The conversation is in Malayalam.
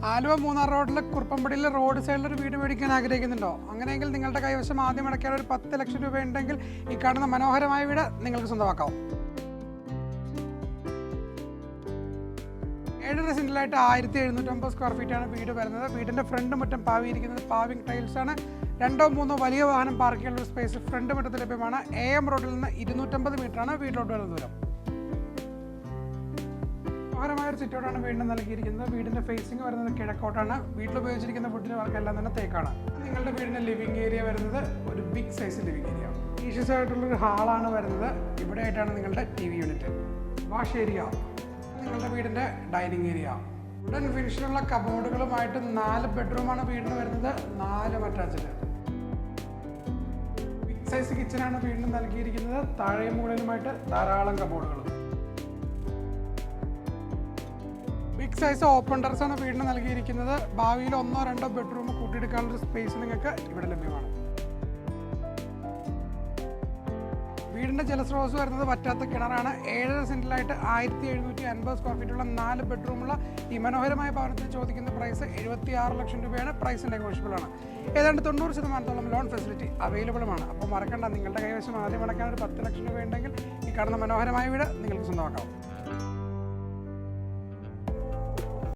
ആലുവ മൂന്നാർ റോഡിൽ കുറുപ്പമ്പടിയിൽ റോഡ് സൈഡിൽ ഒരു വീട് മേടിക്കാൻ ആഗ്രഹിക്കുന്നുണ്ടോ? അങ്ങനെയെങ്കിൽ നിങ്ങളുടെ കൈവശം ആദ്യം അടയ്ക്കാൻ ഒരു 10 ലക്ഷം രൂപ ഉണ്ടെങ്കിൽ ഈ കാണുന്ന മനോഹരമായ വീട് നിങ്ങൾക്ക് സ്വന്തമാക്കാം. 7.5 സെന്റിലായിട്ട് 1750 സ്ക്വയർ ഫീറ്റാണ് വീട് വരുന്നത്. വീടിൻ്റെ ഫ്രണ്ട് മുറ്റം പാവിയിരിക്കുന്നത് പാവിംഗ് ടൈൽസ് ആണ്. 2-3 വലിയ വാഹനം പാർക്ക് ചെയ്യാനുള്ള സ്പേസ് ഫ്രണ്ട് മുറ്റത്ത് ലഭ്യമാണ്. AM റോഡിൽ നിന്ന് 250 മീറ്ററാണ് വീട്ടിലോട്ട് വരുന്ന ദൂരം. മനോഹരമായ ഒരു സിറ്റൗട്ടാണ് വീടിന് നൽകിയിരിക്കുന്നത്. വീടിൻ്റെ ഫേസിംഗ് വരുന്നത് കിഴക്കോട്ടാണ്. വീട്ടിൽ ഉപയോഗിച്ചിരിക്കുന്ന വുഡിന് വർക്കെല്ലാം തന്നെ തേക്കാണ്. നിങ്ങളുടെ വീടിൻ്റെ ലിവിംഗ് ഏരിയ വരുന്നത് ഒരു ബിഗ് സൈസ് ലിവിംഗ് ഏരിയ. ഈഷ്യസ് ആയിട്ടുള്ളൊരു ഹാളാണ് വരുന്നത്. ഇവിടെ ആയിട്ടാണ് നിങ്ങളുടെ TV യൂണിറ്റ്. വാഷ് ഏരിയ, നിങ്ങളുടെ വീടിൻ്റെ ഡൈനിങ് ഏരിയ. വുഡൻ ഫിനിഷിലുള്ള കബോർഡുകളുമായിട്ട് 4 ബെഡ്റൂമാണ് വീടിന് വരുന്നത്. 4 അറ്റാച്ച്ഡ്. ബിഗ് സൈസ് കിച്ചനാണ് വീടിന് നൽകിയിരിക്കുന്നത്. താഴെയും മുകളിലുമായിട്ട് ധാരാളം കബോർഡുകളും. ബിഗ് സൈസ് ഓപ്പൺ ടെറസാണ് വീടിന് നൽകിയിരിക്കുന്നത്. ഭാവിയിൽ 1-2 ബെഡ്റൂം കൂട്ടിയെടുക്കാനുള്ള സ്പേസ് നിങ്ങൾക്ക് ഇവിടെ ലഭ്യമാണ്. വീടിൻ്റെ ജലസ്രോതസ് വരുന്നത് വറ്റാത്ത കിണറാണ്. 7.5 സെന്റിലായിട്ട് 1750 സ്ക്വയർ ഫീറ്റുള്ള 4 ബെഡ്റൂമുള്ള ഈ മനോഹരമായ ഭവനത്തിന് ചോദിക്കുന്ന പ്രൈസ് 76 ലക്ഷം രൂപയാണ്. പ്രൈസ് നെഗോഷ്യബിൾ ആണ്. ഏതാണ്ട് 90% ലോൺ ഫെസിലിറ്റി അവൈലബിളുമാണ്. അപ്പോൾ മറക്കണ്ട, നിങ്ങളുടെ കൈവശം ആദ്യം അടയ്ക്കാൻ ഒരു 10 ലക്ഷം രൂപ ഉണ്ടെങ്കിൽ ഈ കാണുന്ന മനോഹരമായ വീട് നിങ്ങൾക്ക് സ്വന്തമാക്കാം.